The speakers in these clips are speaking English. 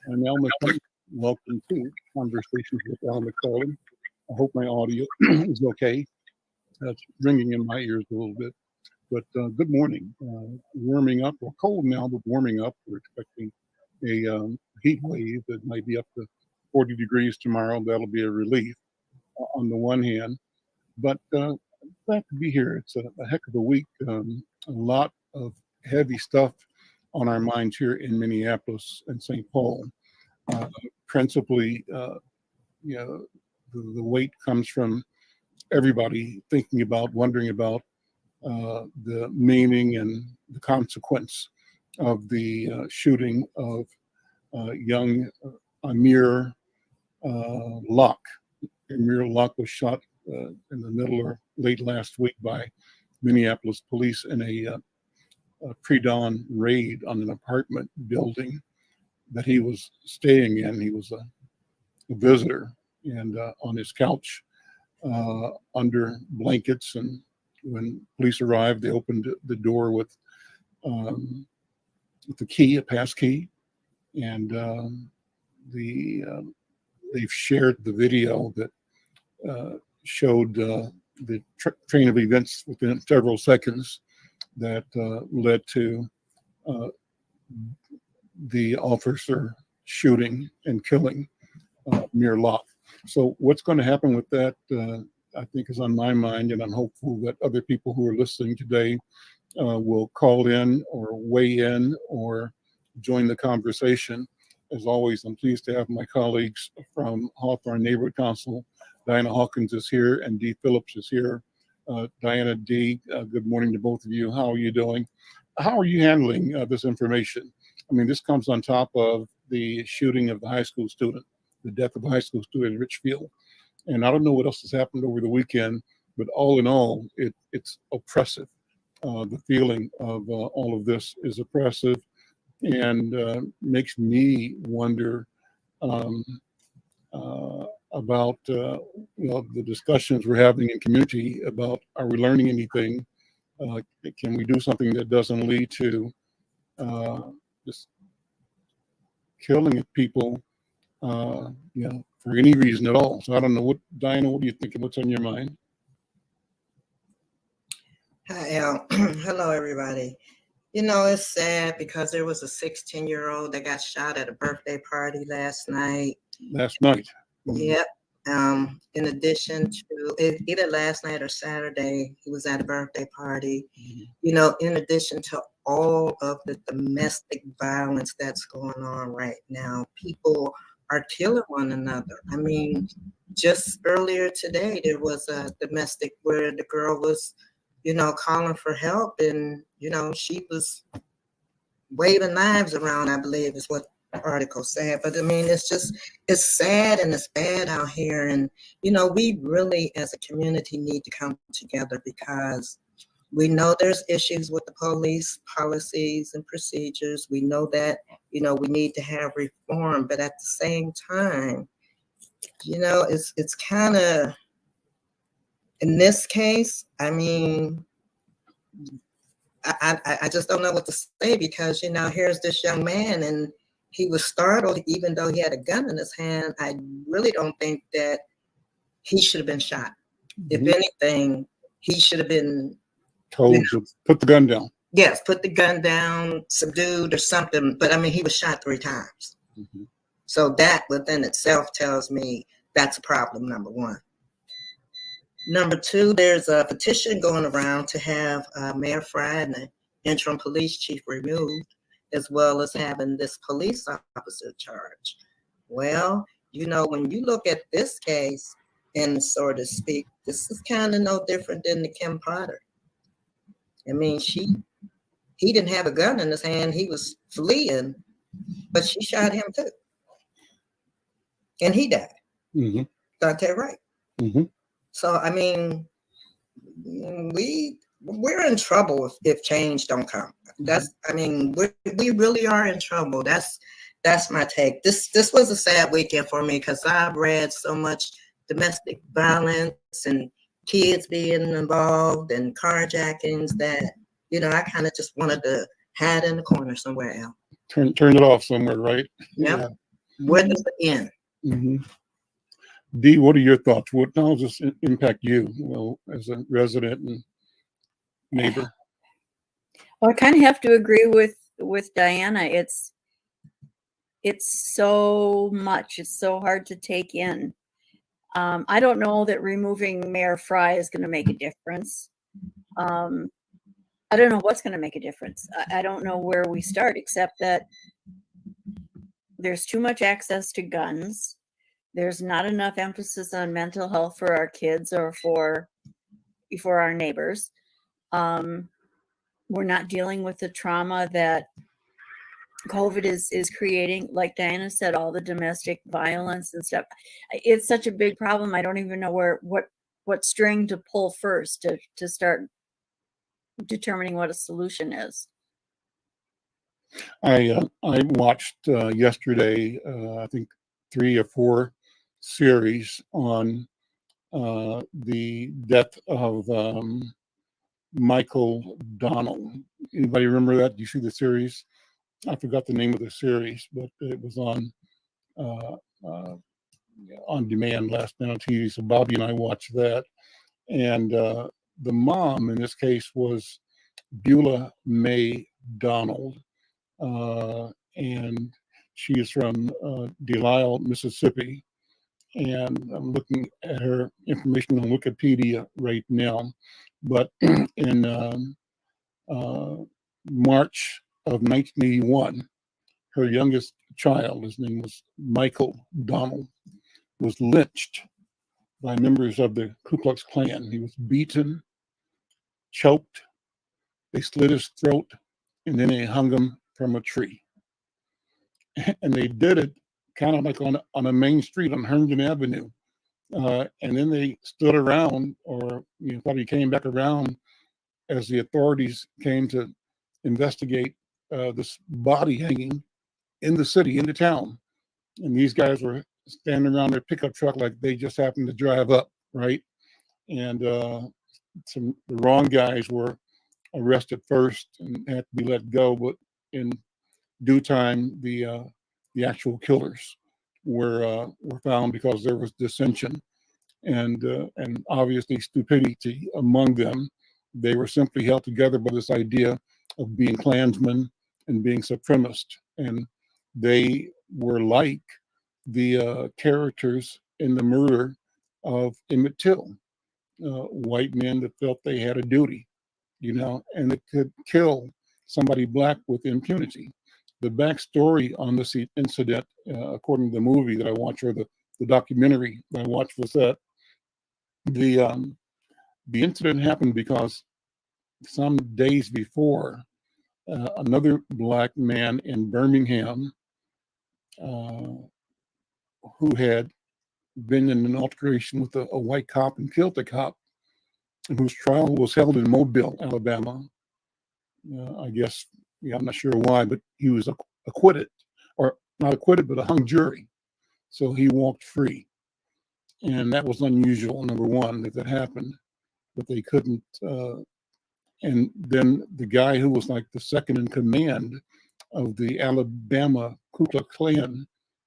I'm Al McFarlane. Welcome to Conversations with Al McFarlane. I hope my audio is okay. That's ringing in my ears a little bit. But good morning. Warming up, well, cold now, but warming up. We're expecting a heat wave that might be up to 40 degrees tomorrow. That'll be a relief on the one hand. But glad to be here. It's a heck of a week. A lot of heavy stuff on our minds here in Minneapolis and St. Paul. Principally, the weight comes from everybody thinking about, wondering about the meaning and the consequence of the shooting of young Amir Locke. Amir Locke was shot in the middle or late last week by Minneapolis police in a pre-dawn raid on an apartment building that he was staying in. He was a visitor, and on his couch under blankets. And when police arrived, they opened the door with the key, a pass key, and they've shared the video that showed the train of events within several seconds that led to the officer shooting and killing Amir Locke. So what's going to happen with that, I think, is on my mind, and I'm hopeful that other people who are listening today will call in or weigh in or join the conversation. As always, I'm pleased to have my colleagues from Hawthorne Neighborhood Council. Diana Hawkins is here and Dee Phillips is here. Diana, Dee, good morning to both of you. How are you doing? How are you handling this information? I mean, this comes on top of the shooting of the high school student, the death of a high school student in Richfield. And I don't know what else has happened over the weekend, but all in all, it's oppressive. The feeling of all of this is oppressive and makes me wonder about the discussions we're having in community about, are we learning anything? Can we do something that doesn't lead to just killing of people, for any reason at all? So I don't know what, Diana, what do you think? What's on your mind? Hi, Al. Hello, everybody. It's sad because there was a 16-year-old that got shot at a birthday party last night. Yep. In addition to either last night or Saturday, he was at a birthday party. In addition to all of the domestic violence that's going on right now, people are killing one another. I mean, just earlier today, there was a domestic where the girl was, calling for help, and, she was waving knives around, I believe is what the article said. But I mean, it's sad and it's bad out here. And, we really as a community need to come together, because we know there's issues with the police policies and procedures. We know that, we need to have reform, but at the same time, it's kind of, in this case, I mean, I just don't know what to say, because, here's this young man and he was startled, even though he had a gun in his hand. I really don't think that he should have been shot. Mm-hmm. If anything, he should have been told to put the gun down. Yes, put the gun down, subdued or something. But I mean, he was shot 3 times. Mm-hmm. So that within itself tells me that's a problem, number one. Number two, there's a petition going around to have Mayor Frye and the interim police chief removed, as well as having this police officer charged. Well, when you look at this case, and so to speak, this is kind of no different than the Kim Potter. I mean, he didn't have a gun in his hand. He was fleeing, but she shot him too. And he died. Mm-hmm. Dante Wright. Mm-hmm. So, I mean, we're in trouble if change don't come. We really are in trouble. That's my take. This was a sad weekend for me, because I've read so much domestic violence and kids being involved and carjackings that, I kind of just wanted to hide in the corner somewhere else. Turn it off somewhere, right? Yep. Where does it end? Mm-hmm. Dee, what are your thoughts? How does this impact you, as a resident and neighbor? Well, I kind of have to agree with Diana. It's so much. It's so hard to take in. I don't know that removing Mayor Fry is going to make a difference. I don't know what's going to make a difference. I don't know where we start, except that there's too much access to guns. There's not enough emphasis on mental health for our kids or for our neighbors. We're not dealing with the trauma that COVID is creating. Like Diana said, all the domestic violence and stuff. It's such a big problem. I don't even know what string to pull first to start determining what a solution is. I watched yesterday, I think 3 or 4 series on the death of Michael Donnell. Anybody remember that? Do you see the series? I forgot the name of the series, but it was on demand last night on TV. So Bobby and I watched that, and the mom in this case was Beulah May Donald, and she is from Delisle, Mississippi. And I'm looking at her information on Wikipedia right now. But in March of 1981, her youngest child, his name was Michael Donnell, was lynched by members of the Ku Klux Klan. He was beaten, choked, they slit his throat, and then they hung him from a tree. And they did it kind of like on a main street on Herndon Avenue. And then they stood around, or probably came back around as the authorities came to investigate this body hanging in the city, in the town. And these guys were standing around their pickup truck like they just happened to drive up, right? And the wrong guys were arrested first and had to be let go, but in due time, the actual killers were found because there was dissension and obviously stupidity among them. They were simply held together by this idea of being Klansmen and being supremacist, and they were like the characters in the murder of Emmett Till, white men that felt they had a duty, and it could kill somebody black with impunity. The backstory on this incident, according to the movie that I watched, or the documentary that I watched, was that the incident happened because some days before, another black man in Birmingham, who had been in an altercation with a white cop and killed the cop, and whose trial was held in Mobile, Alabama. I guess, I'm not sure why, but he was acquitted, or not acquitted, but a hung jury. So he walked free. And that was unusual, number one, that happened, but they couldn't. And then the guy who was like the second in command of the Alabama Ku Klux Klan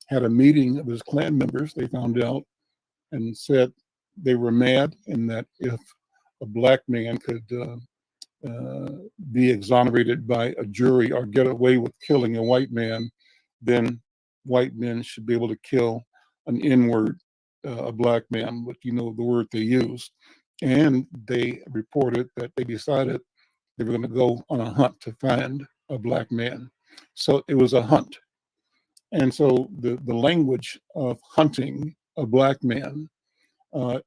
had a meeting of his Klan members, they found out, and said they were mad, and that if a black man could be exonerated by a jury or get away with killing a white man, then white men should be able to kill an N-word, a black man, but the word they used. And they reported that they decided they were going to go on a hunt to find a black man. So it was a hunt. And so the language of hunting a black man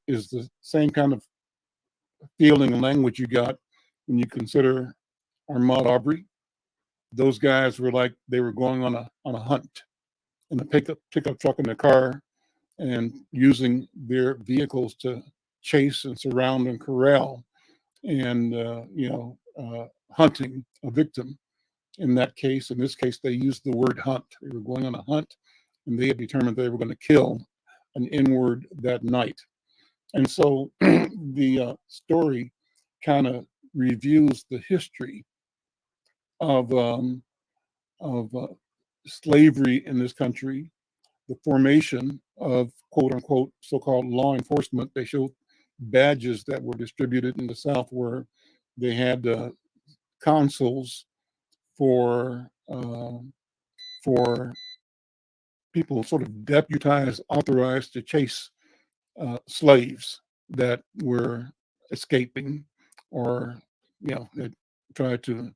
is the same kind of feeling and language you got when you consider Ahmaud Arbery. Those guys were like they were going on a hunt in a pickup truck in a car, and using their vehicles to chase and surround and corral and hunting a victim. In this case, they used the word hunt. They were going on a hunt, and they had determined they were going to kill an N-word that night. And so the story kind of reviews the history of slavery in this country, the formation of quote unquote so-called law enforcement. They showed badges that were distributed in the South where they had consuls for people sort of deputized, authorized to chase slaves that were escaping or, they tried to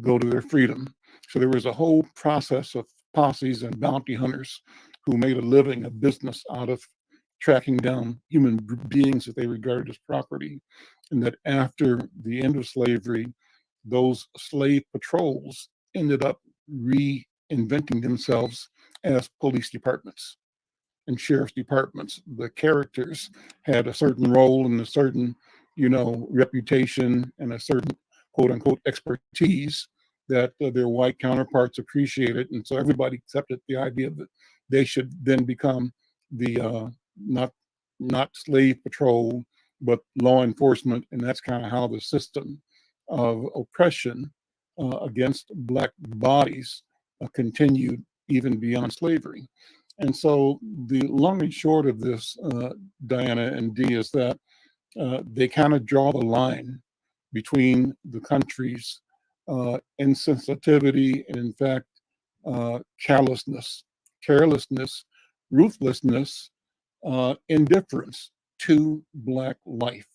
go to their freedom. So there was a whole process of posses and bounty hunters who made a living, a business out of tracking down human beings that they regarded as property. And that after the end of slavery, those slave patrols ended up reinventing themselves as police departments and sheriff's departments. The characters had a certain role and a certain, reputation and a certain quote unquote expertise that their white counterparts appreciated. And so everybody accepted the idea that they should then become the not slave patrol, but law enforcement. And that's kind of how the system of oppression against Black bodies continued even beyond slavery. And so the long and short of this, Diana and Dee, is that they kind of draw the line between the countries' insensitivity and, in fact, carelessness, ruthlessness, indifference to Black life.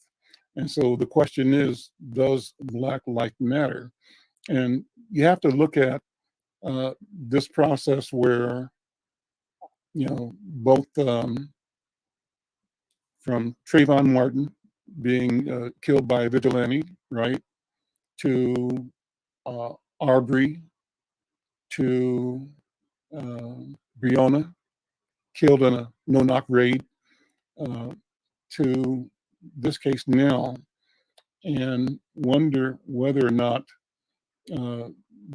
And so the question is, does Black life matter? And you have to look at this process where, both from Trayvon Martin being killed by a vigilante, right, to Arbery, to Breonna, killed in a no-knock raid, to this case now, and wonder whether or not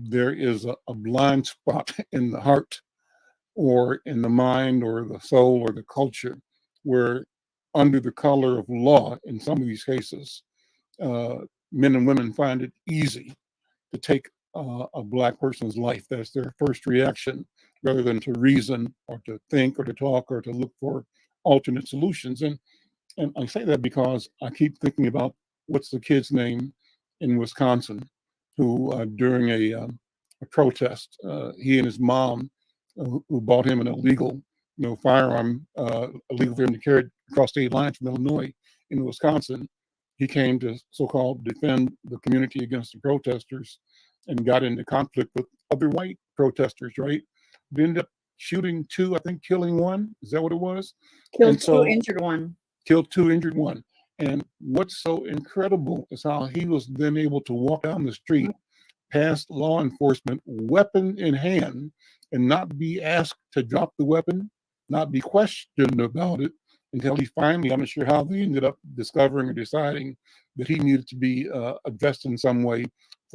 there is a blind spot in the heart or in the mind or the soul or the culture where, under the color of law, in some of these cases, men and women find it easy to take a Black person's life. That's their first reaction, rather than to reason or to think or to talk or to look for alternate solutions. And I say that because I keep thinking about what's the kid's name in Wisconsin who, during a protest, he and his mom, who bought him an illegal, firearm, illegal for him to carry across state lines from Illinois into Wisconsin. He came to so-called defend the community against the protesters and got into conflict with other white protesters, right? They ended up shooting two, I think killing one. Is that what it was? Killed two, injured one. Killed two, injured one. And what's so incredible is how he was then able to walk down the street past law enforcement, weapon in hand, and not be asked to drop the weapon, not be questioned about it, until he finally, I'm not sure how they ended up discovering or deciding that he needed to be addressed in some way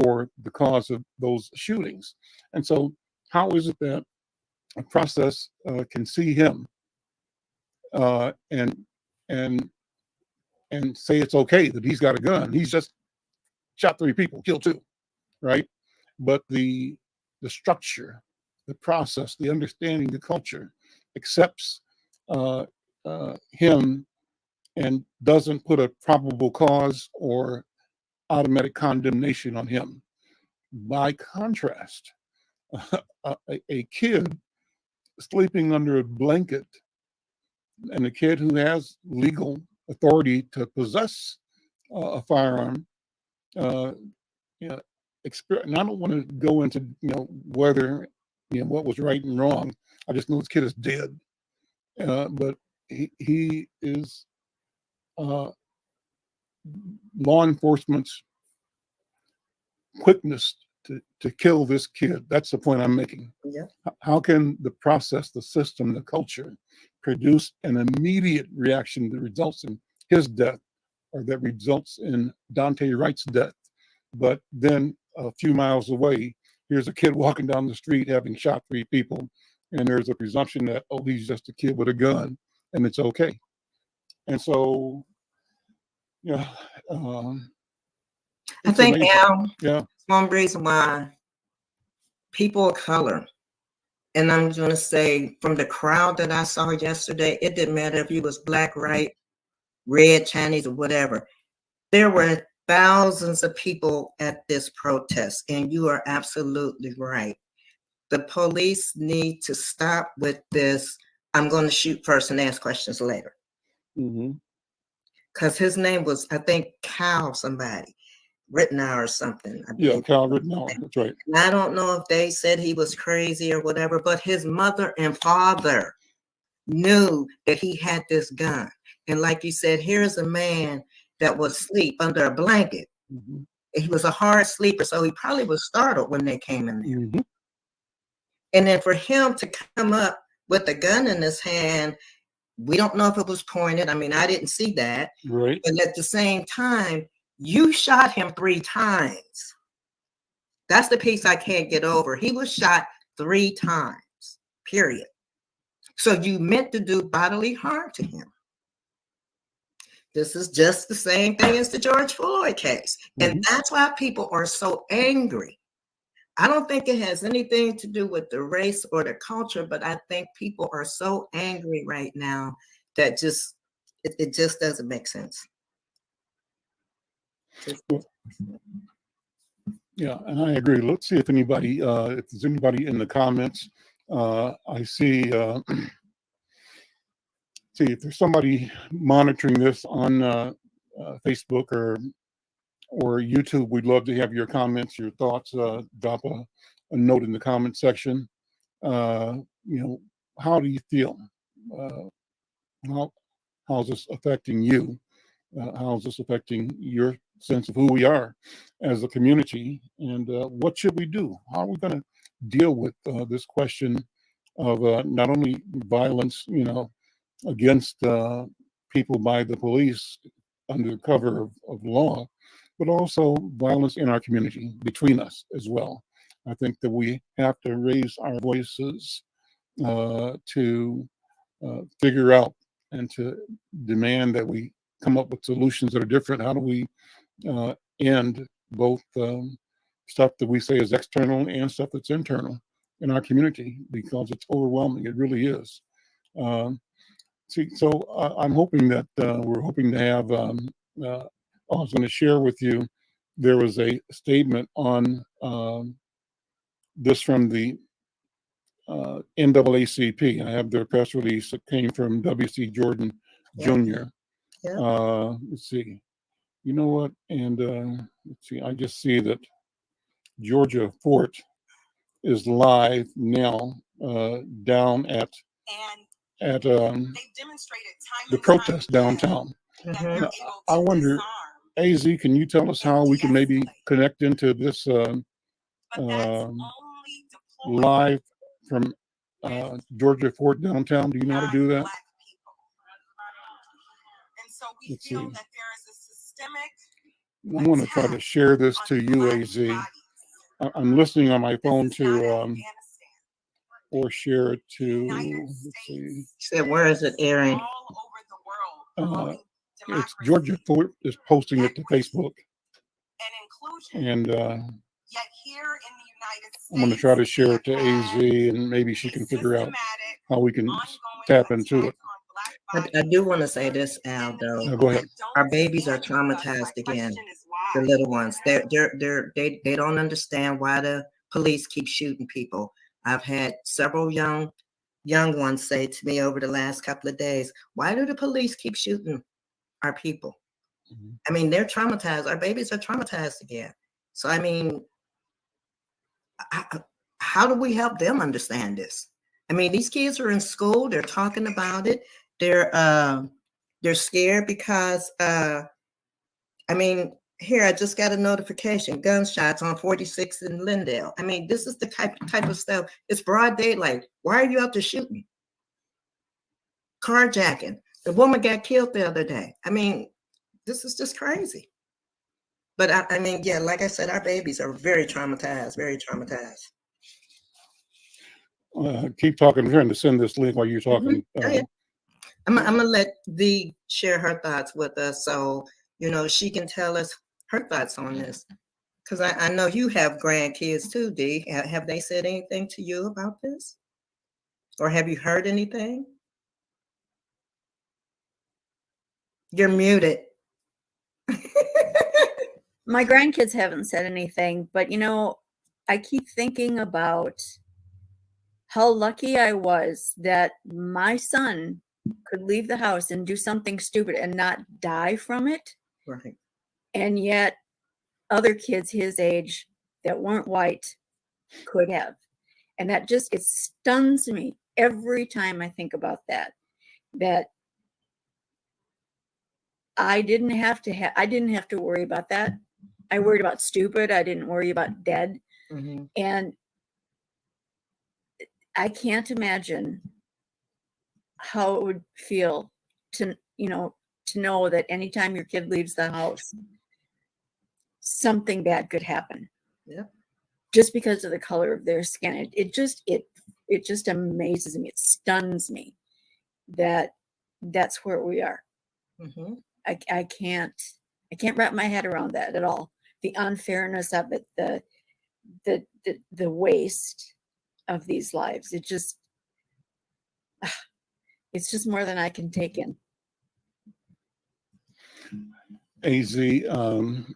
for the cause of those shootings. And so how is it that a process can see him and say it's okay that he's got a gun? He's just shot 3 people, killed 2, right? But the structure, the process, the understanding, the culture accepts him and doesn't put a probable cause or automatic condemnation on him. By contrast, a kid sleeping under a blanket and a kid who has legal authority to possess a firearm, and I don't want to go into whether what was right and wrong. I just know this kid is dead, but he is law enforcement's quickness to kill this kid. That's the point I'm making. Yeah. How can the process, the system, the culture produce an immediate reaction that results in his death or that results in Dante Wright's death? But then a few miles away, here's a kid walking down the street having shot 3 people, and there's a presumption that, oh, he's just a kid with a gun, and it's okay. And so, I think, Al, yeah, one reason why people of color And I'm going to say, from the crowd that I saw yesterday, it didn't matter if you was black, white, red, Chinese, or whatever. There were thousands of people at this protest, and you are absolutely right. The police need to stop with this. I'm going to shoot first and ask questions later. Because his name was, I think, Cal somebody, Rittenhour or something. Yeah, Cal Rittenhour. That's right. And I don't know if they said he was crazy or whatever, but his mother and father knew that he had this gun. And like you said, here's a man that was asleep under a blanket. He was a hard sleeper, so he probably was startled when they came in there. And then for him to come up with a gun in his hand, we don't know if it was pointed. I mean, I didn't see that. Right. But at the same time, you shot him 3 times. That's the piece I can't get over. He was shot 3 times, period. So you meant to do bodily harm to him. This is just the same thing as the George Floyd case. And that's why people are so angry. I don't think it has anything to do with the race or the culture, but I think people are so angry right now that just it just doesn't make sense. Yeah, and I agree. Let's see if there's anybody in the comments. I see if there's somebody monitoring this on Facebook or YouTube. We'd love to have your comments, your thoughts. Drop a note in the comment section. How do you feel? How's this affecting you? How's this affecting your sense of who we are as a community? And what should we do? How are we going to deal with this question of not only violence, against people by the police under cover of law, but also violence in our community between us as well. I think that we have to raise our voices to figure out and to demand that we come up with solutions that are different. How do we end both stuff that we say is external and stuff that's internal in our community, because it's overwhelming. It really is. So I'm hoping that we're hoping to have, I was going to share with you, there was a statement on this from the NAACP. I have their press release that came from W.C. Jordan Jr. Let's see. You know what? And let's see. I just see that Georgia Fort is live now down at the protest downtown. Now, I wonder, AZ, can you tell us how we can maybe connect into this live from Georgia Fort downtown? Do you know how to do that? Let's see. I'm going to try to share this to you, AZ. I'm listening on my phone to, or share it to, let's see. So where is it airing? It's Georgia Fort is posting it to Facebook. And I'm going to try to share it to AZ, and maybe she can figure out how we can tap into it. I do want to say this, Al, though. No, go ahead. Our babies are traumatized again. The little ones. They don't understand why the police keep shooting people. I've had several young ones say to me over the last couple of days, why do the police keep shooting our people? I mean, they're traumatized. Our babies are traumatized again. So, I mean, how do we help them understand this? I mean, these kids are in school. They're talking about it. They're scared because, I mean, here, I just got a notification, gunshots on 46 in Lindale. I mean, this is the type of stuff. It's broad daylight. Why are you out there shooting? Carjacking. The woman got killed the other day. I mean, this is just crazy. But I mean, yeah, like I said, our babies are very traumatized, very traumatized. Keep talking. I'm trying to send this link while you're talking. I'm gonna let Dee share her thoughts with us, so she can tell us her thoughts on this. Because I know you have grandkids too, Dee. Have they said anything to you about this? Or have you heard anything? You're muted. My grandkids haven't said anything, but you know, I keep thinking about how lucky I was that my son could leave the house and do something stupid and not die from it. Right. And yet other kids his age that weren't white could have. And that just, it stuns me every time I think about that, that I didn't have to worry about that. I worried about stupid. I didn't worry about dead. Mm-hmm. And I can't imagine how it would feel to, you know, to know that anytime your kid leaves the house, something bad could happen. Yeah. Just because of the color of their skin. It just amazes me. It stuns me that that's where we are. Mm-hmm. I can't wrap my head around that at all. The unfairness of it, the waste of these lives. It's just more than I can take in. AZ,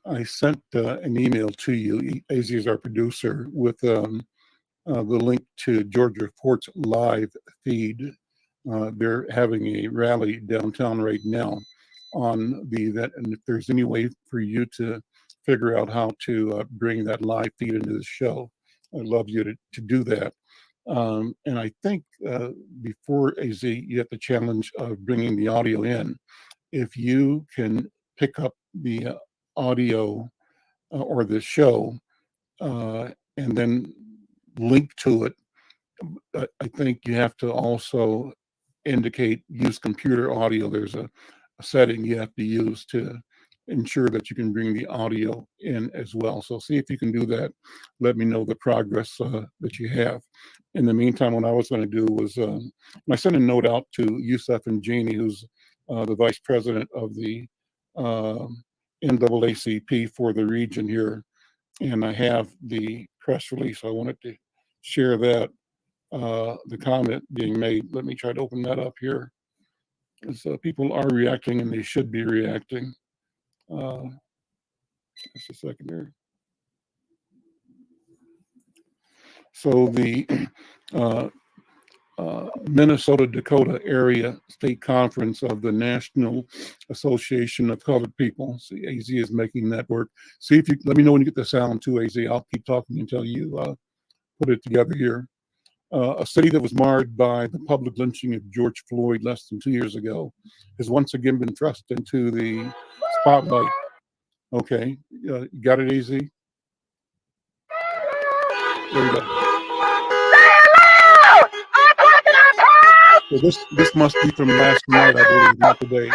I sent an email to you. AZ is our producer with the link to Georgia Fort's live feed. They're having a rally downtown right now on the event, and if there's any way for you to figure out how to bring that live feed into the show, I'd love you to do that. And I think before AZ, you have the challenge of bringing the audio in. If you can pick up the audio or the show and then link to it, I think you have to also indicate use computer audio. There's a setting you have to use to ensure that you can bring the audio in as well. So see if you can do that. Let me know the progress that you have. In the meantime, what I was going to do was I sent a note out to Yusuf and Jeannie, who's the vice president of the NAACP for the region here. And I have the press release. I wanted to share that, the comment being made. Let me try to open that up here. So people are reacting and they should be reacting. Just a second here. So the Minnesota Dakota Area State Conference of the National Association of Colored People. See, AZ is making that work. See if you, let me know when you get the sound too, AZ. I'll keep talking until you put it together here. A city that was marred by the public lynching of George Floyd less than 2 years ago has once again been thrust into the spotlight. Okay, you got it, AZ? There you go. So this must be from last night, I believe, not today.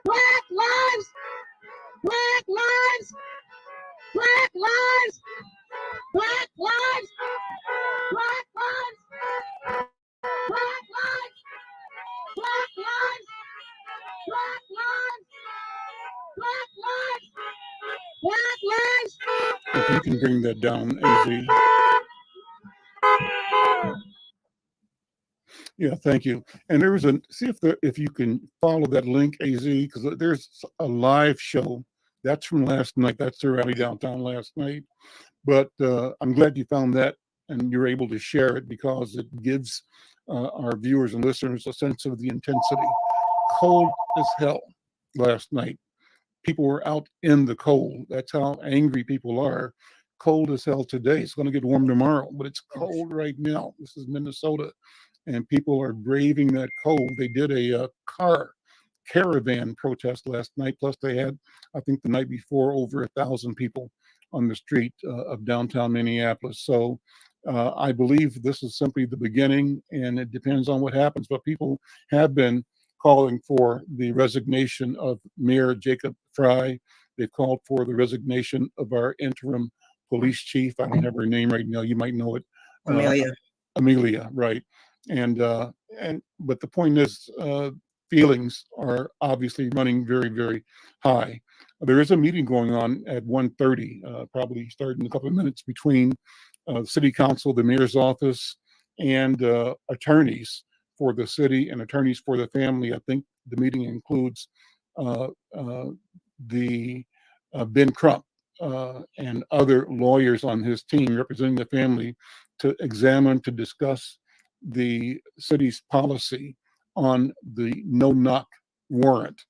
Black lives, black lives, black lives, black lives, black lives, black lives, black lives, black lives, black lives, black lives. If you can bring that down, AZ. Yeah, thank you. And there was see if you can follow that link, AZ, because there's a live show. That's from last night. That's the rally downtown last night. But I'm glad you found that and you're able to share it because it gives our viewers and listeners a sense of the intensity. Cold as hell last night. people were out in the cold. That's how angry people are. Cold as hell today. It's going to get warm tomorrow, but it's cold right now. This is Minnesota, and people are braving that cold. They did a car caravan protest last night. Plus, they had, I think, the night before, over 1,000 people on the street of downtown Minneapolis. So I believe this is simply the beginning, and it depends on what happens. But people have been calling for the resignation of Mayor Jacob Fry. They've called for the resignation of our interim police chief. I don't have her name right now. You might know it. Amelia. Amelia, right. And but the point is, feelings are obviously running very, very high. There is a meeting going on at 1:30, probably starting in a couple of minutes, between city council, the mayor's office, and attorneys for the city and attorneys for the family. I think the meeting includes the Ben Crump and other lawyers on his team representing the family to examine, to discuss the city's policy on the no-knock warrant.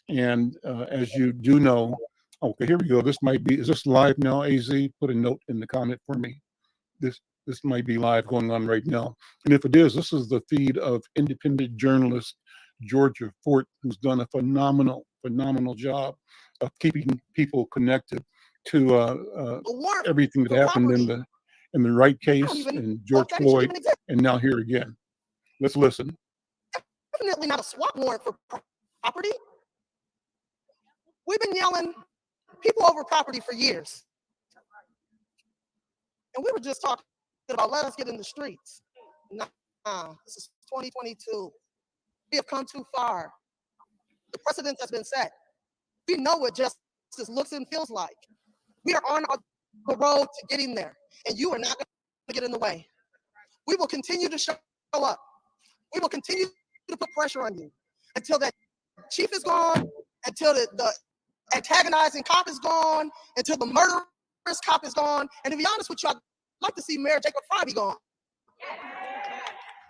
And as you do know, okay, here we go. This might be, is this live now, AZ? Put a note in the comment for me. This might be live going on right now. And if it is, this is the feed of independent journalist Georgia Fort, who's done a phenomenal job of keeping people connected to everything that happened in the Wright case and George Floyd, and now here again. Let's listen. Definitely not a swap warrant for property. We've been yelling people over property for years. And we were just talking about let us get in the streets. Nah, this is 2022. We have come too far. The precedent has been set. We know what justice looks and feels like. We are on the road to getting there, and you are not going to get in the way. We will continue to show up. We will continue to put pressure on you until that chief is gone, until the antagonizing cop is gone, until the murderous cop is gone. And to be honest with you, I'd like to see Mayor Jacob Fry be gone.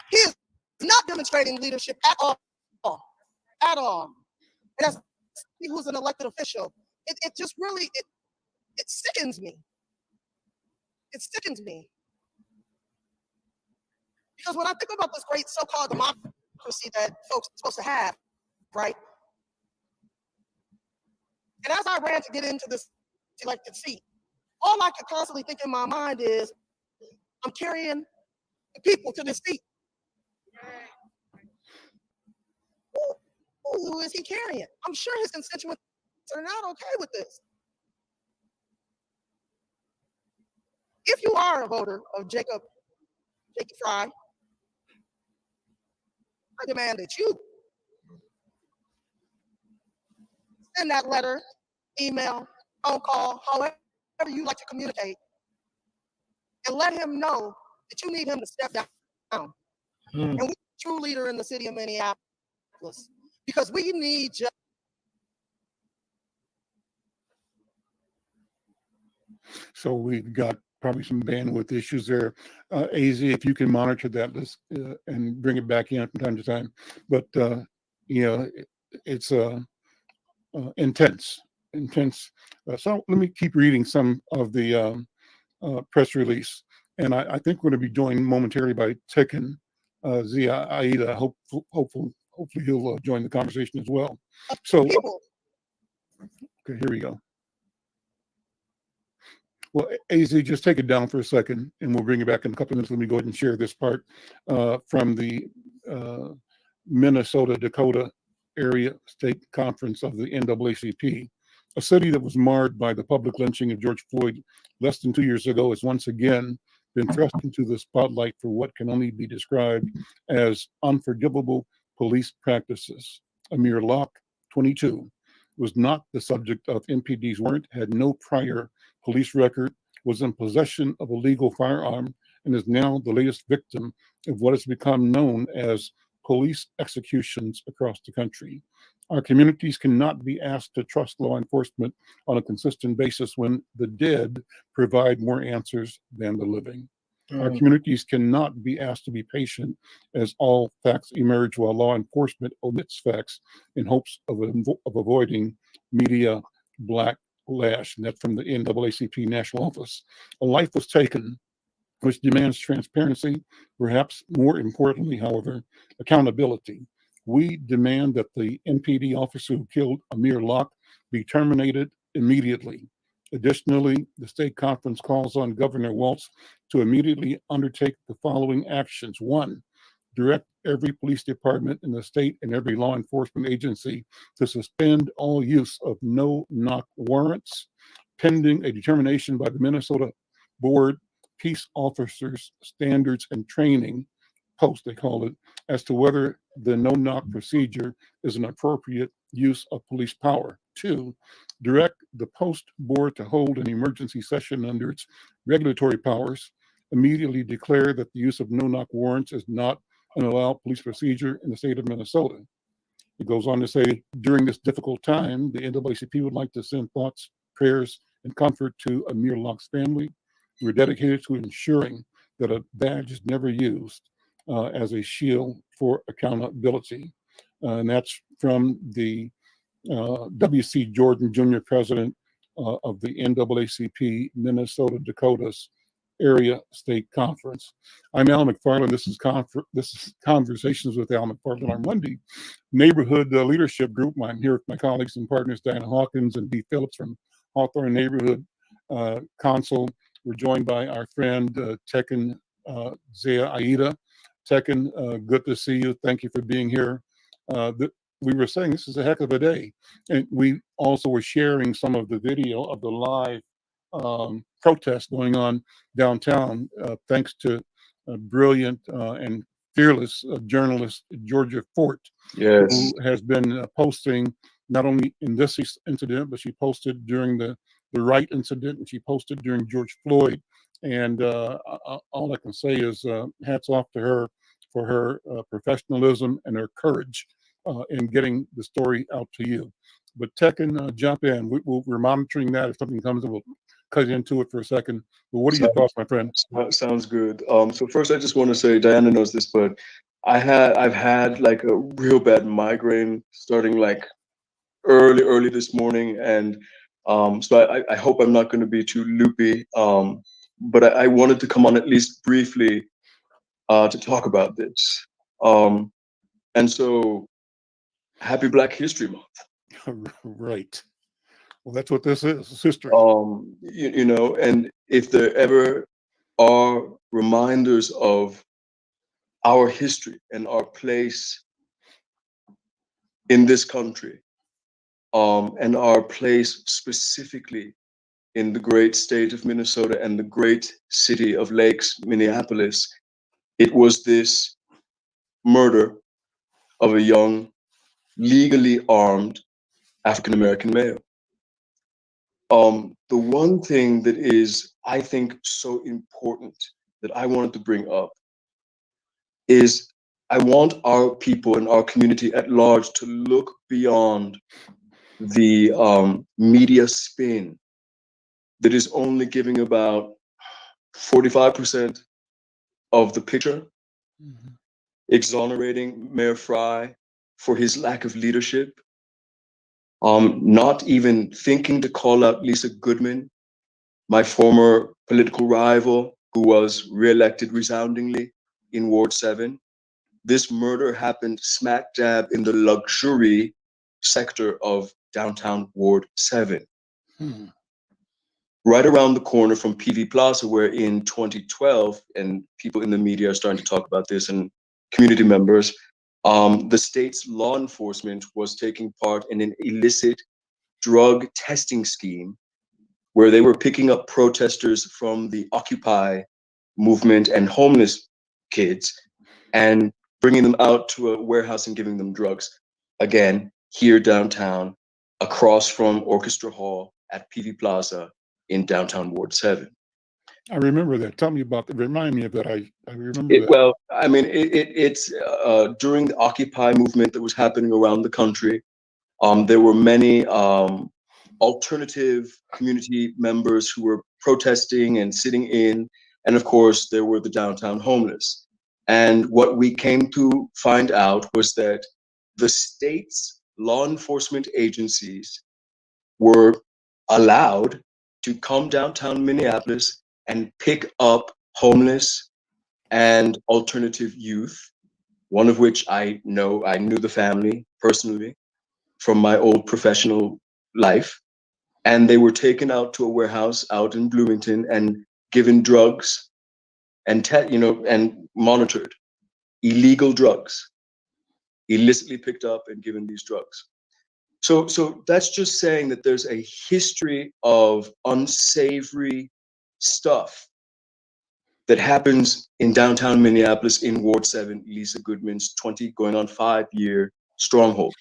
He is not demonstrating leadership at all. At all. And as he who's an elected official, it just really, it sickens me. It sickens me. Because when I think about this great so-called democracy that folks are supposed to have, right? And as I ran to get into this elected seat, all I could constantly think in my mind is, I'm carrying the people to this seat. Who is he carrying? I'm sure his constituents are not okay with this. If you are a voter of Jacob Fry, I demand that you send that letter, email, phone call, however you like to communicate, and let him know that you need him to step down. And we're a true leader in the city of Minneapolis, because we need just. So we've got probably some bandwidth issues there. AZ, if you can monitor that and bring it back in from time to time. But it's intense. So let me keep reading some of the press release. And I think we're going to be joined momentarily by Tekin Zia Aida. Hopefully he'll join the conversation as well. So, okay, here we go. Well, AZ, just take it down for a second, and we'll bring it back in a couple of minutes. Let me go ahead and share this part from the Minnesota-Dakota Area State Conference of the NAACP. A city that was marred by the public lynching of George Floyd less than 2 years ago has once again been thrust into the spotlight for what can only be described as unforgivable police practices. Amir Locke, 22, was not the subject of MPD's warrant, had no prior police record, was in possession of a legal firearm, and is now the latest victim of what has become known as police executions across the country. Our communities cannot be asked to trust law enforcement on a consistent basis when the dead provide more answers than the living. Our communities cannot be asked to be patient as all facts emerge while law enforcement omits facts in hopes of avoiding media black lash, and that's from the NAACP National Office. A life was taken, which demands transparency. Perhaps more importantly, however, accountability. We demand that the NPD officer who killed Amir Locke be terminated immediately. Additionally, the state conference calls on Governor Walz to immediately undertake the following actions. One, direct every police department in the state and every law enforcement agency to suspend all use of no-knock warrants pending a determination by the Minnesota Board Peace Officers Standards and Training post, they call it, as to whether the no-knock procedure is an appropriate use of police power. Two, direct the post board to hold an emergency session under its regulatory powers, immediately declare that the use of no-knock warrants is not an allowed police procedure in the state of Minnesota. It goes on to say, during this difficult time, the NAACP would like to send thoughts, prayers, and comfort to Amir Locke's family. We're dedicated to ensuring that a badge is never used as a shield for accountability. And that's from the W.C. Jordan Jr., president of the NAACP Minnesota Dakotas Area State Conference. I'm Al McFarlane. This is Conversations with Al McFarlane on Monday. Neighborhood Leadership Group. I'm here with my colleagues and partners, Diana Hawkins and B. Phillips from Hawthorne Neighborhood Council. We're joined by our friend Tekin Zia Aida. Tekin, good to see you. Thank you for being here. We were saying this is a heck of a day. And we also were sharing some of the video of the live protest going on downtown, thanks to a brilliant and fearless journalist, Georgia Fort, Yes. who has been posting not only in this incident, but she posted during the Wright incident, and she posted during George Floyd. And all I can say is hats off to her for her professionalism and her courage in getting the story out to you. But Tekin, jump in. We're monitoring that. If something comes in, we'll cut into it for a second. But what are your thoughts, my friend? Sounds good. So first, I just want to say, Diana knows this, but I've had like a real bad migraine starting like early this morning, and so I hope I'm not going to be too loopy. But I wanted to come on at least briefly to talk about this. And so, happy Black History Month. Right. Well, that's what this is. It's history. You know, and if there ever are reminders of our history and our place in this country, and our place specifically in the great state of Minnesota and the great city of Lakes, Minneapolis, it was this murder of a young, legally armed African-American male. The one thing that is, I think, so important that I wanted to bring up is I want our people and our community at large to look beyond the media spin that is only giving about 45% of the picture, exonerating Mayor Fry for his lack of leadership, not even thinking to call out Lisa Goodman, my former political rival who was reelected resoundingly in Ward 7. This murder happened smack dab in the luxury sector of downtown Ward 7. Right around the corner from PV Plaza, where in 2012, and people in the media are starting to talk about this, and community members, the state's law enforcement was taking part in an illicit drug testing scheme where they were picking up protesters from the Occupy movement and homeless kids and bringing them out to a warehouse and giving them drugs. Again, here downtown, across from Orchestra Hall at PV Plaza in downtown Ward 7. I remember that. Tell me about that. Remind me of that. I remember that. Well, I mean, it's during the Occupy movement that was happening around the country. There were many alternative community members who were protesting and sitting in, and of course, there were the downtown homeless. And what we came to find out was that the state's law enforcement agencies were allowed to come downtown Minneapolis and pick up homeless and alternative youth, one of which I knew the family personally from my old professional life. And they were taken out to a warehouse out in Bloomington and given drugs and and monitored. Illegal drugs, illicitly picked up and given these drugs. So that's just saying that there's a history of unsavory stuff that happens in downtown Minneapolis in Ward 7, Lisa Goodman's 20 going on 5-year stronghold.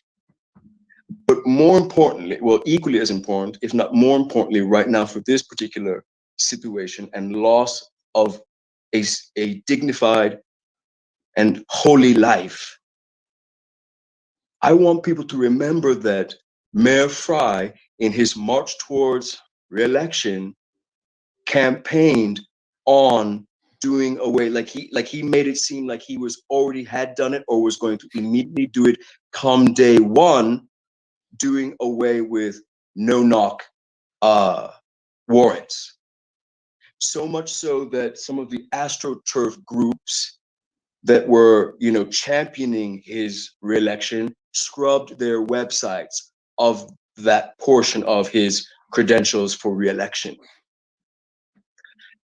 But more importantly, well, equally as important, if not more importantly, right now for this particular situation and loss of a dignified and holy life, I want people to remember that Mayor Fry, in his march towards re-election, campaigned on doing away, like he made it seem like he was already had done it or was going to immediately do it come day one, doing away with no-knock warrants. So much so that some of the AstroTurf groups that were, championing his re-election scrubbed their websites of that portion of his credentials for re-election.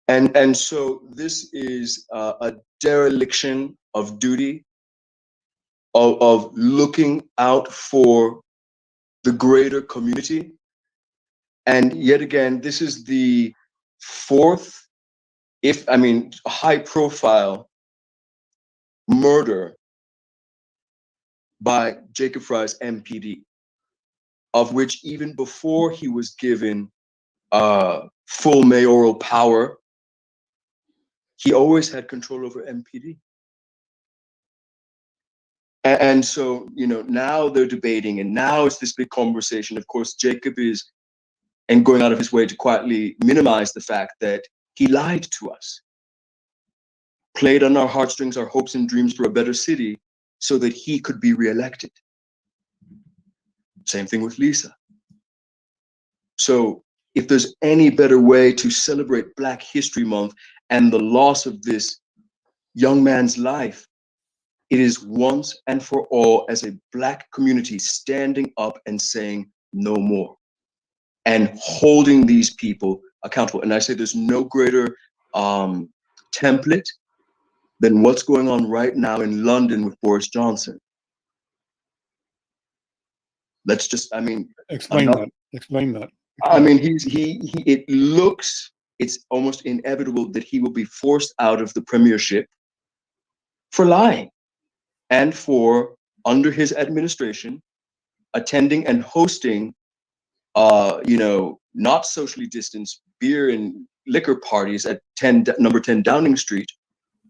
And so this is a dereliction of duty, of looking out for the greater community. And yet again, this is the fourth, high profile murder by Jacob Fry's MPD, of which even before he was given full mayoral power, he always had control over MPD. And so, now they're debating, and now it's this big conversation. Of course, Jacob is and going out of his way to quietly minimize the fact that he lied to us, played on our heartstrings, our hopes and dreams for a better city so that he could be reelected. Same thing with Lisa. So if there's any better way to celebrate Black History Month and the loss of this young man's life, it is once and for all as a Black community standing up and saying no more and holding these people accountable. And I say there's no greater template than what's going on right now in London with Boris Johnson. Let's just, explain that. It's almost inevitable that he will be forced out of the premiership for lying and for, under his administration, attending and hosting, not socially distanced beer and liquor parties at number 10 Downing Street,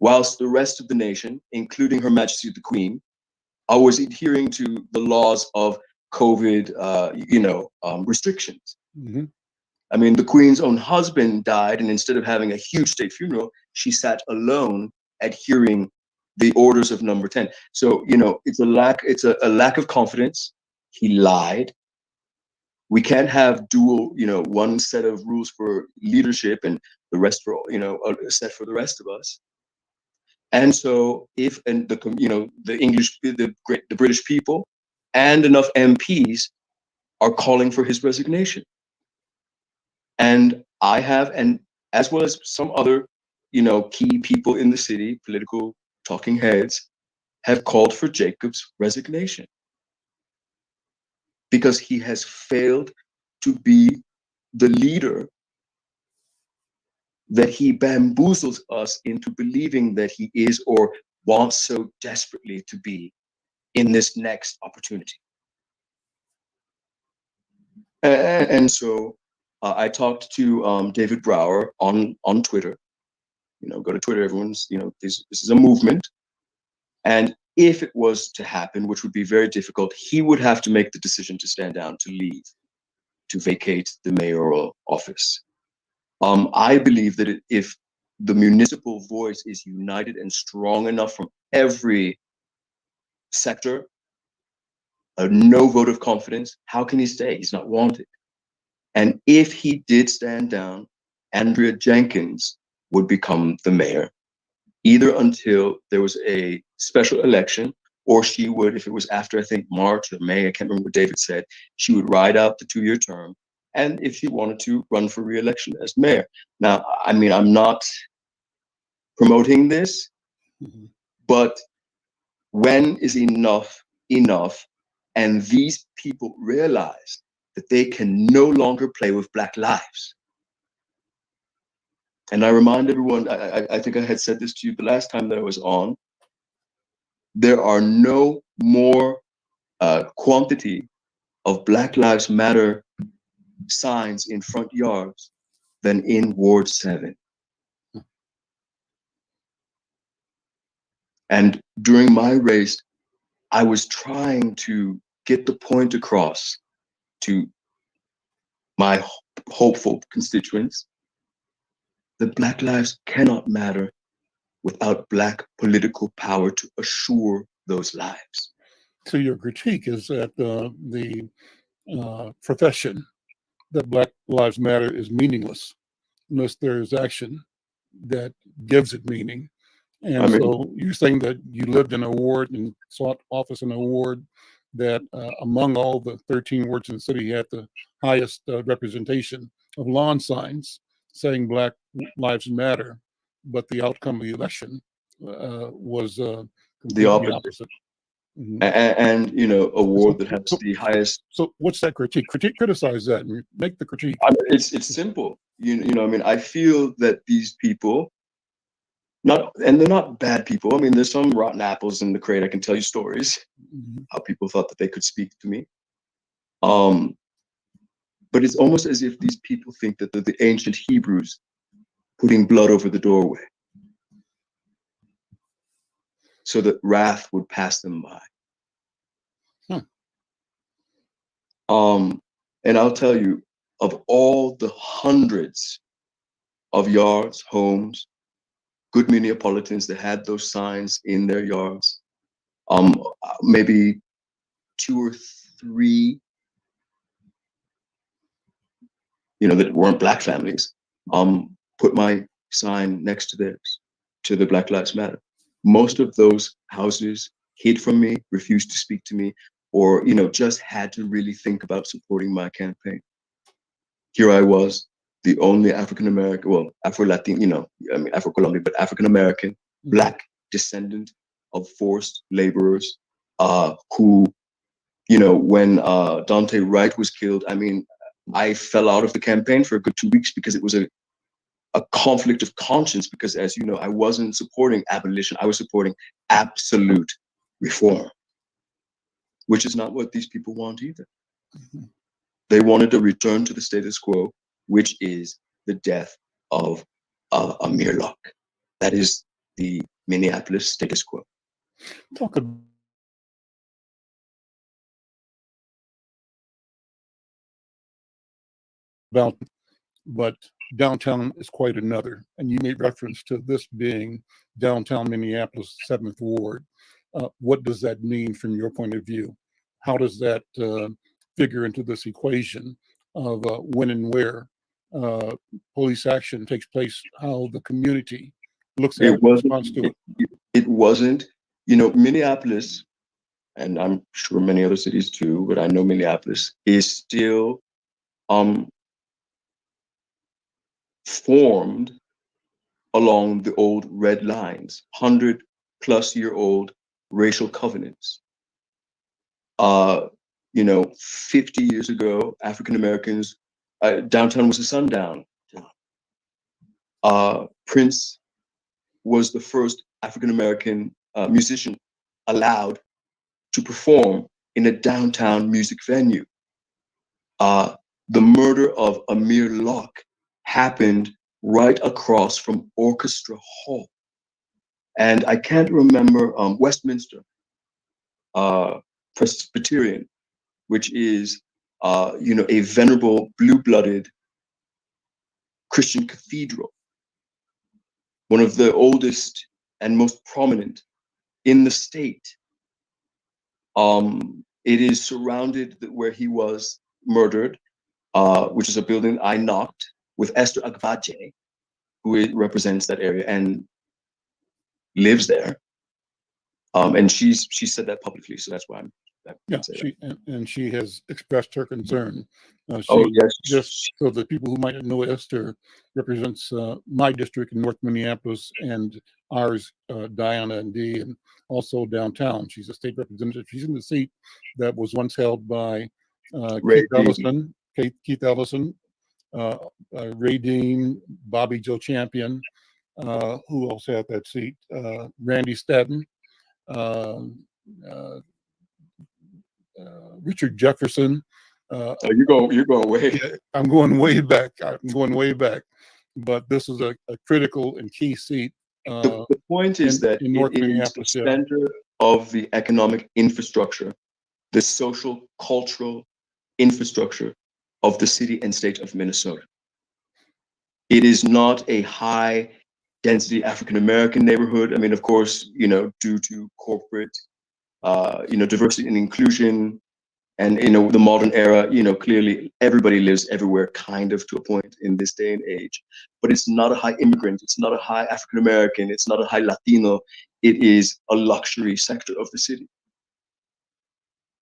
whilst the rest of the nation, including Her Majesty the Queen, was adhering to the laws of COVID, restrictions. Mm-hmm. The Queen's own husband died, and instead of having a huge state funeral, she sat alone adhering the orders of number 10. So, it's a lack of confidence. He lied. We can't have dual, one set of rules for leadership and the rest for, a set for the rest of us. And so the British people and enough MPs are calling for his resignation. And I have, and as well as some other, key people in the city, political talking heads, have called for Jacob's resignation because he has failed to be the leader that he bamboozles us into believing that he is or wants so desperately to be in this next opportunity. And so I talked to David Brower on Twitter. Go to Twitter, everyone's, this is a movement. And if it was to happen, which would be very difficult, he would have to make the decision to stand down, to leave, to vacate the mayoral office. I believe that if the municipal voice is united and strong enough from every sector, a no vote of confidence, how can he stay? He's not wanted. And if he did stand down, Andrea Jenkins would become the mayor, either until there was a special election, or she would, if it was after, I think, March or May, I can't remember what David said, she would ride out the 2-year term. And if she wanted to, run for re-election as mayor. Now, I mean, I'm not promoting this, but when is enough enough? And these people realize that they can no longer play with Black lives. And I remind everyone, I think I had said this to you the last time that I was on, there are no more quantity of Black Lives Matter signs in front yards than in Ward 7. And during my race, I was trying to get the point across to my hopeful constituents that Black lives cannot matter without Black political power to assure those lives. So your critique is that the profession that Black Lives Matter is meaningless unless there is action that gives it meaning. And so you're saying that you lived in a ward and sought office in a ward that among all the 13 wards in the city had the highest representation of lawn signs saying Black Lives Matter, but the outcome of the election was the opposite. Mm-hmm. And you know, a ward that has the highest. So what's that critique? Criticize that and make the critique. I mean, it's simple. You know, I mean, I feel that these people, and they're not bad people. I mean, there's some rotten apples in the crate. I can tell you stories how people thought that they could speak to me. But it's almost as if these people think that they're the ancient Hebrews putting blood over the doorway so that wrath would pass them by. And I'll tell you, of all the hundreds of yards, homes, good Minneapolitans that had those signs in their yards, maybe 2 or 3, you know, that weren't Black families, put my sign next to theirs, to the Black Lives Matter. Most of those houses hid from me, refused to speak to me, or, you know, just had to really think about supporting my campaign. Here I was, the only African-American, well, Afro-Latin, you know, I mean, Afro-Colombian, but African-American, Black descendant of forced laborers, who, you know, when Dante Wright was killed, I mean, I fell out of the campaign for a good 2 weeks because it was a conflict of conscience, because, as you know, I wasn't supporting abolition, I was supporting absolute reform, which is not what these people want either. They wanted a return to the status quo, which is the death of Amir Locke. That is the Minneapolis status quo. Talk about, but downtown is quite another. And you made reference to this being downtown Minneapolis, 7th Ward. What does that mean from your point of view? How does that figure into this equation of when and where police action takes place, how the community looks at it, responds to it? It wasn't, you know, Minneapolis, and I'm sure many other cities too, but I know Minneapolis is still formed along the old red lines, 100-plus-year-old racial covenants. You know, 50 years ago, African Americans, downtown was a sundown town. Prince was the first African American musician allowed to perform in a downtown music venue. The murder of Amir Locke happened right across from Orchestra Hall. And I can't remember Westminster Presbyterian, which is, you know, a venerable blue-blooded Christian cathedral, one of the oldest and most prominent in the state. It is surrounded where he was murdered which is a building I knocked with Esther Agbaje, who represents that area and lives there. And she said that publicly, so that's why I'm. Yeah, and she has expressed her concern. Oh yes, just so the people who might not know, Esther represents my district in North Minneapolis and ours, Diana and Dee, and also downtown. She's a state representative. She's in the seat that was once held by Keith Ellison, Ray Dean, Bobby Joe Champion. Who else had that seat? Randy Statton. Richard Jefferson. You're going way. I'm going way back. But this is a critical and key seat. The point is that in North Minneapolis, the center of the economic infrastructure, the social, cultural infrastructure of the city and state of Minnesota. It is not a high density African American neighborhood. I mean, of course, due to corporate, diversity and inclusion, and the modern era, clearly everybody lives everywhere, kind of, to a point in this day and age. But it's not a high immigrant, it's not a high African American, it's not a high Latino. It is a luxury sector of the city.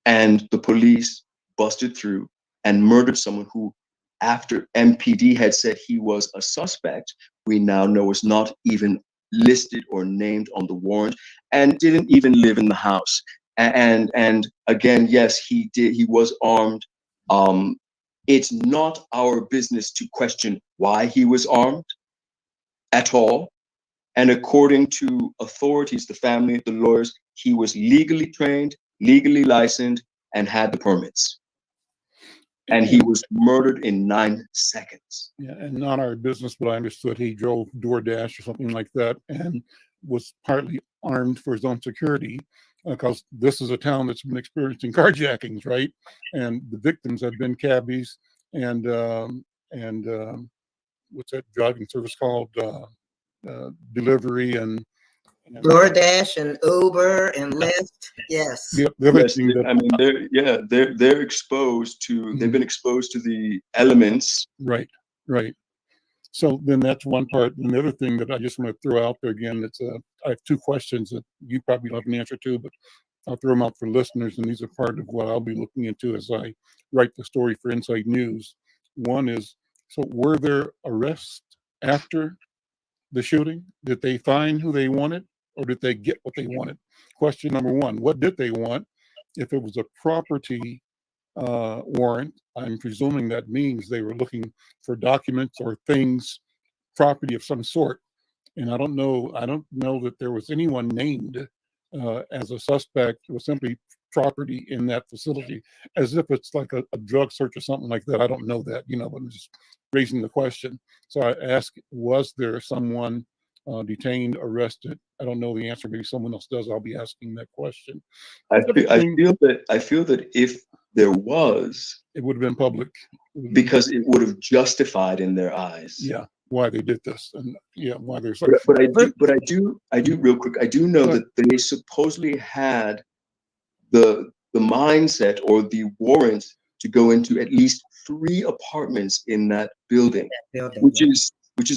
And the police busted through and murdered someone who, after MPD had said he was a suspect, we now know is not even listed or named on the warrant, and didn't even live in the house. And again, yes, he did. He was armed. It's not our business to question why he was armed at all. And according to authorities, the family, the lawyers, he was legally trained, legally licensed, and had the permits. And he was murdered in 9 seconds. Yeah, and not our business, but I understood he drove DoorDash or something like that and was partly armed for his own security, because this is a town that's been experiencing carjackings, right? And the victims have been cabbies and what's that driving service called? Delivery and DoorDash and Uber and Lyft. Yes. The other thing that, I mean, they're exposed to. They've been exposed to the elements. Right. So then that's one part. And the other thing that I just want to throw out there again, I have 2 questions that you probably don't have an answer to, but I'll throw them out for listeners. And these are part of what I'll be looking into as I write the story for Inside News. One is, so were there arrests after the shooting? Did they find who they wanted, or did they get what they wanted? Question number 1, what did they want? If it was a property warrant, I'm presuming that means they were looking for documents or things, property of some sort. And I don't know that there was anyone named as a suspect. It was simply property in that facility, as if it's like a drug search or something like that. I don't know that, but I'm just raising the question. So I ask, was there someone detained, arrested? I don't know the answer. Maybe someone else does. I'll be asking that question. I feel that if there was, it would have been public, because it would have justified in their eyes. Yeah, why they did this, and why there's. But I do real quick. I do know that they supposedly had the mindset or the warrant to go into at least 3 apartments in that building, which is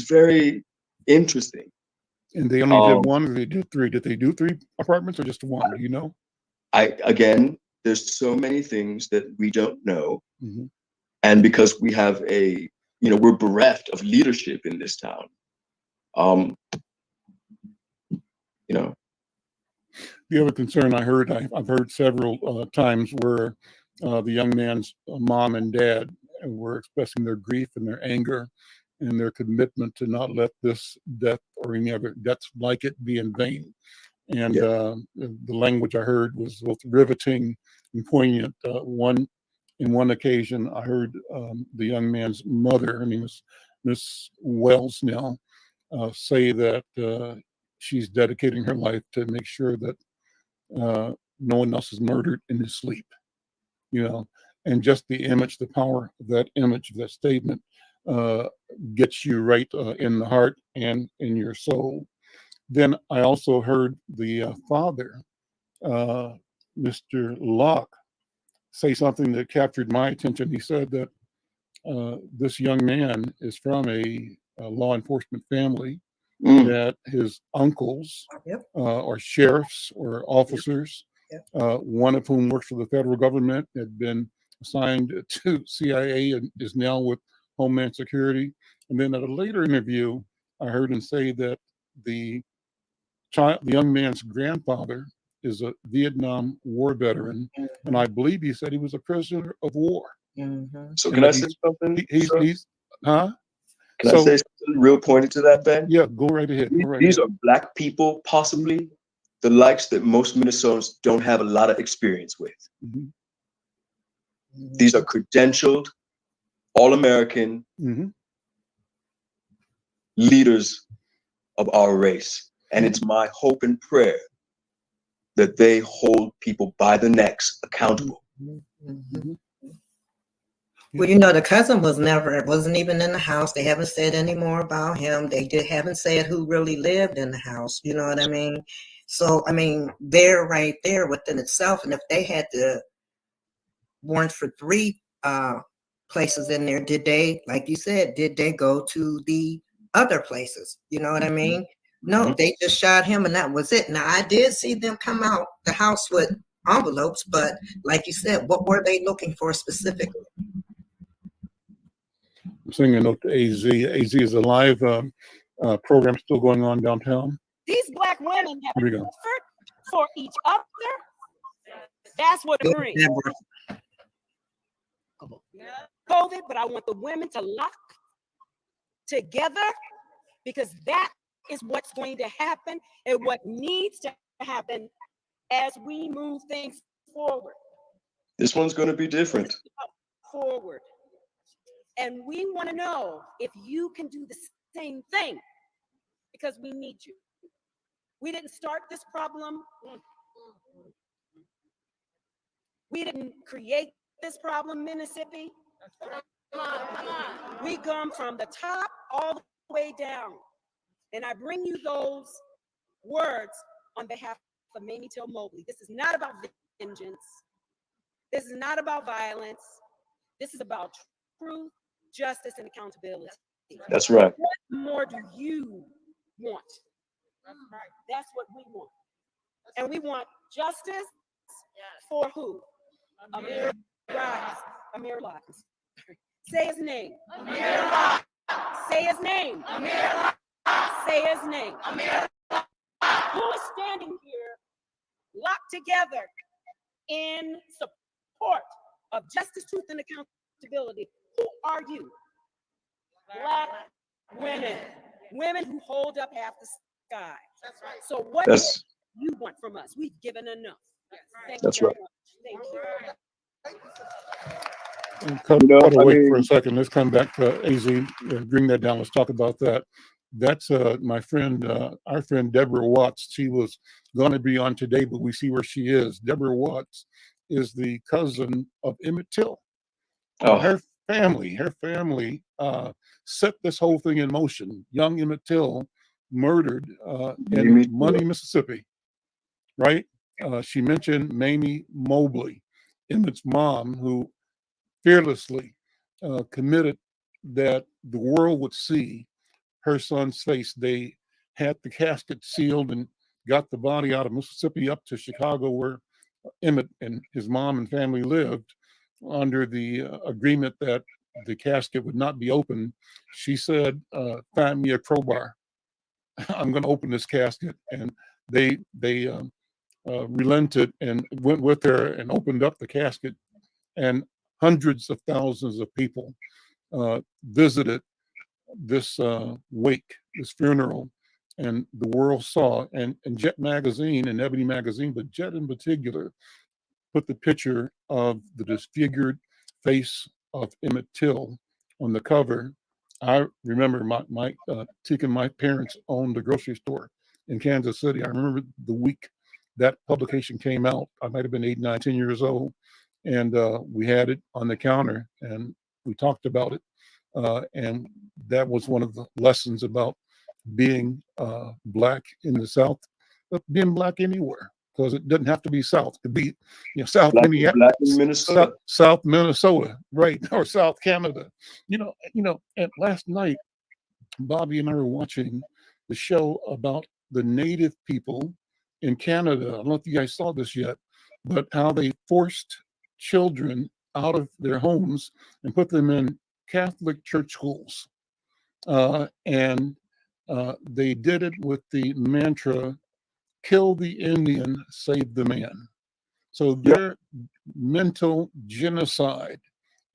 very interesting. And they only did 1, or they did 3? Did they do 3 apartments or just 1? Do you know? There's so many things that we don't know. Mm-hmm. And because we have we're bereft of leadership in this town. The other concern I heard, I've heard several times where the young man's mom and dad were expressing their grief and their anger and their commitment to not let this death or any other deaths like it be in vain. And the language I heard was both riveting and poignant. In one occasion, I heard the young man's mother, her name is Miss Wells now, say that she's dedicating her life to make sure that no one else is murdered in his sleep. And just the image, the power of that image, of that statement, gets you right in the heart and in your soul. Then I also heard the father, Mr. Locke, say something that captured my attention. He said that this young man is from a law enforcement family Mm. that his uncles Yep. are sheriffs or officers, Yep. one of whom works for the federal government, had been assigned to CIA and is now with Homeland Security. And then at a later interview, I heard him say that the young man's grandfather is a Vietnam War veteran, and I believe he said he was a prisoner of war. Mhm. So And can I that say something? He's sir? huh? Can I So say something real pointed to that, Ben? yeah, go right ahead. Go right These ahead. are Black people, possibly the likes that most Minnesotans don't have a lot of experience with. Mhm. These are credentialed, all-American Mhm. leaders of our race. And it's my hope and prayer that they hold people by the necks accountable. Mhm. Well, you know, the cousin wasn't even in the house. They haven't said any more about him. They haven't said who really lived in the house. You know what I mean? So, I mean, they're right there within itself. And if they had the warrant for 3 places in there, did they, like you said, did they go to the other places? You know what I mean? No, they just shot him and that was it. Now, I did see them come out the house with envelopes, but like you said, what were they looking for specifically? I'm sending a note to AZ. AZ is a live program still going on downtown. These Black women have Here we go. effort for each other. That's what it brings. COVID, but I want the women to lock together because that is what's going to happen and what needs to happen as we move things forward. This one's going to be different. Forward. And we want to know if you can do the same thing because we need you. We didn't start this problem. We didn't create this problem, Mississippi. Come on. We come from the top all the way down. And I bring you those words on behalf of Mamie Till Mobley. This is not about vengeance. This is not about violence. This is about truth, justice, and accountability. That's right. What more do you want? That's what we want. And we want justice for who? Amir Rise. Amir Rise. Say his name. Amir Rise. Say his name. Amir Rise. Say his name. Amir Rise. Who is standing here locked together in support of justice, truth, and accountability? Who are you? Black women. Women who hold up half the sky. So what do you want from us? We've given enough. Thank you very much. Thank you. Cut away for a second. Let's come back to AZ. Bring that down. Let's talk about that. That's my friend, our friend Deborah Watts. She was going to be on today, but we see where she is. Deborah Watts is the cousin of Emmett Till. Her family set this whole thing in motion. Young Emmett Till murdered in Money, Mississippi, right? She mentioned Mamie Mobley, Emmett's mom, who fearlessly committed that the world would see her son's face. They had the casket sealed and got the body out of Mississippi up to Chicago, where Emmett and his mom and family lived, under the agreement that the casket would not be opened. She said, find me a crowbar. I'm going to open this casket. And they relented and went with her and opened up the casket. And hundreds of thousands of people visited this wake, this funeral, and the world saw. And Jet Magazine and Ebony Magazine, but Jet in particular, put the picture of the disfigured face of Emmett Till on the cover. I remember my Tika and my parents owned a grocery store in Kansas City. I remember the week that publication came out. I might have been 8, 9, 10 years old. And we had it on the counter and we talked about it. And that was one of the lessons about being Black in the South, but being Black anywhere. because it doesn't have to be South. It could be, South Black Minneapolis, in Minnesota. South Minnesota, right, or South Canada. And last night, Bobby and I were watching the show about the Native people in Canada. I don't know if you guys saw this yet, but how they forced children out of their homes and put them in Catholic church schools. And they did it with the mantra, kill the Indian, save the man. So their mental genocide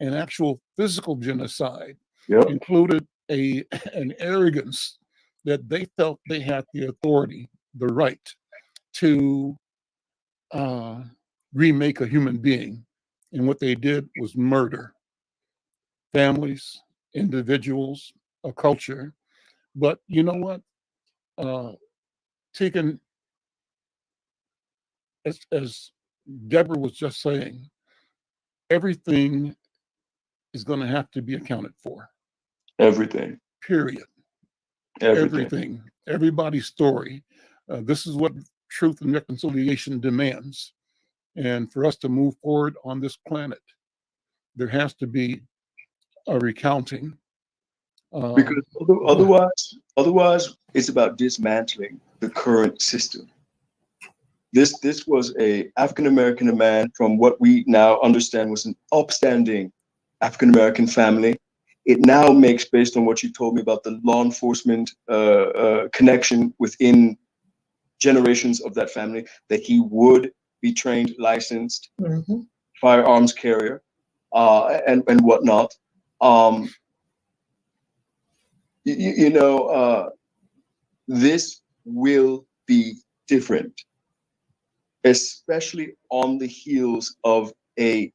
and actual physical genocide included an arrogance that they felt they had the authority, the right to remake a human being. And what they did was murder families, individuals, a culture. But you know what? Tegan, as Deborah was just saying, everything is going to have to be accounted for. Everything. Period. Everything. Everybody's story. This is what truth and reconciliation demands. And for us to move forward on this planet, there has to be a recounting. Because otherwise, it's about dismantling the current system. This was a African American man from what we now understand was an upstanding African American family. It now makes, based on what you told me about the law enforcement connection within generations of that family, that he would be trained, licensed firearms carrier, and whatnot. This will be different, especially on the heels of a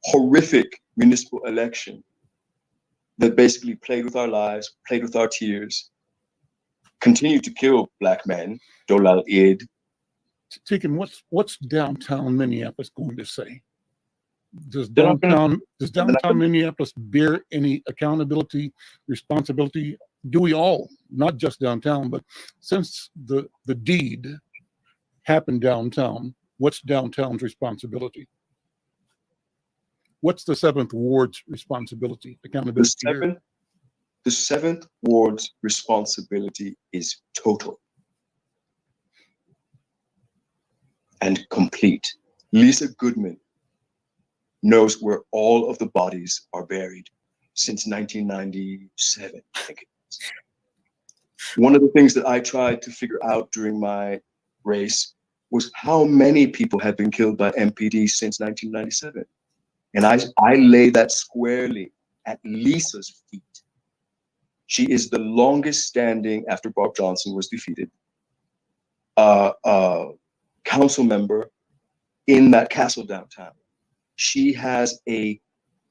horrific municipal election that basically played with our lives, played with our tears, continued to kill Black men. Dolal Id. Tegan, what's downtown Minneapolis going to say? Does downtown Minneapolis bear any accountability, responsibility? Do we all, not just downtown, but since the deed happened downtown, what's downtown's responsibility? What's the 7th Ward's responsibility, accountability? The 7th Ward's responsibility is total and complete. Lisa Goodman knows where all of the bodies are buried since 1997, I think it is. One of the things that I tried to figure out during my race was how many people have been killed by MPD since 1997. And I lay that squarely at Lisa's feet. She is the longest standing, after Bob Johnson was defeated, council member in that castle downtown. She has a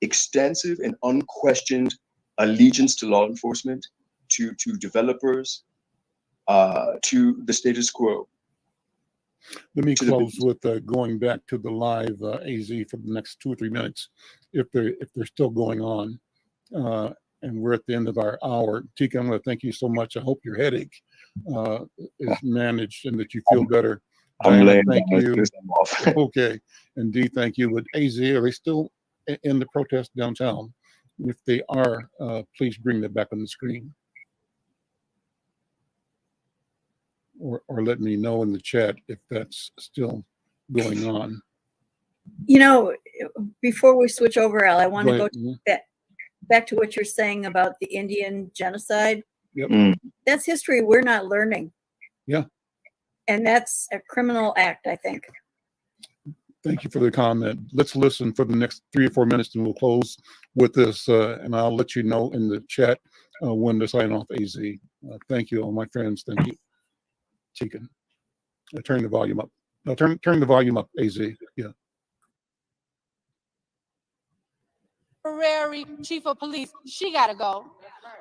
extensive and unquestioned allegiance to law enforcement, to developers, to the status quo. Let me close with going back to the live AZ for the next 2 or 3 minutes, if they're still going on. And we're at the end of our hour. Tika, I'm going to thank you so much. I hope your headache is managed and that you feel better. Diana, thank you. Okay. And Dee, thank you. With AZ, are they still in the protest downtown? If they are, please bring that back on the screen. Or let me know in the chat if that's still going on. Before we switch over, Al, I want to go back to what you're saying about the Indian genocide. Yep. That's history we're not learning. Yeah. And that's a criminal act, I think. Thank you for the comment. Let's listen for the next 3 or 4 minutes and we'll close with this. And I'll let you know in the chat when to sign off AZ. Thank you, all my friends. Thank you. Tegan. I turn the volume up. No, turn the volume up, AZ. Yeah. Temporary chief of police, she got to go.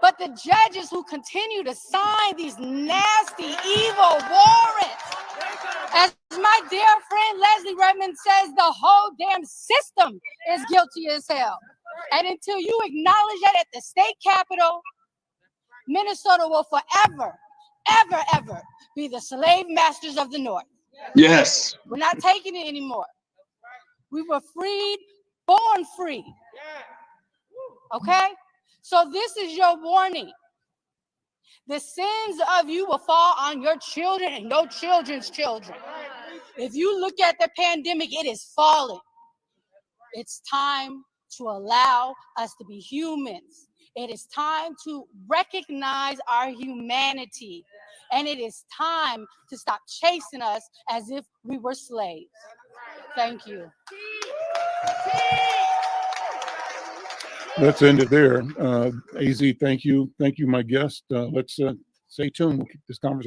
But the judges who continue to sign these nasty, evil warrants, as my dear friend Leslie Redmond says, the whole damn system is guilty as hell. And until you acknowledge that at the state capitol, Minnesota will forever, ever, ever be the slave masters of the North. Yes. We're not taking it anymore. We were freed, born free. Okay? So this is your warning. The sins of you will fall on your children and your children's children. If you look at the pandemic, it is falling. It's time to allow us to be humans. It is time to recognize our humanity. And it is time to stop chasing us as if we were slaves. Thank you. Let's end it there. AZ, thank you. Thank you, my guest. Let's stay tuned. We'll keep this conversation.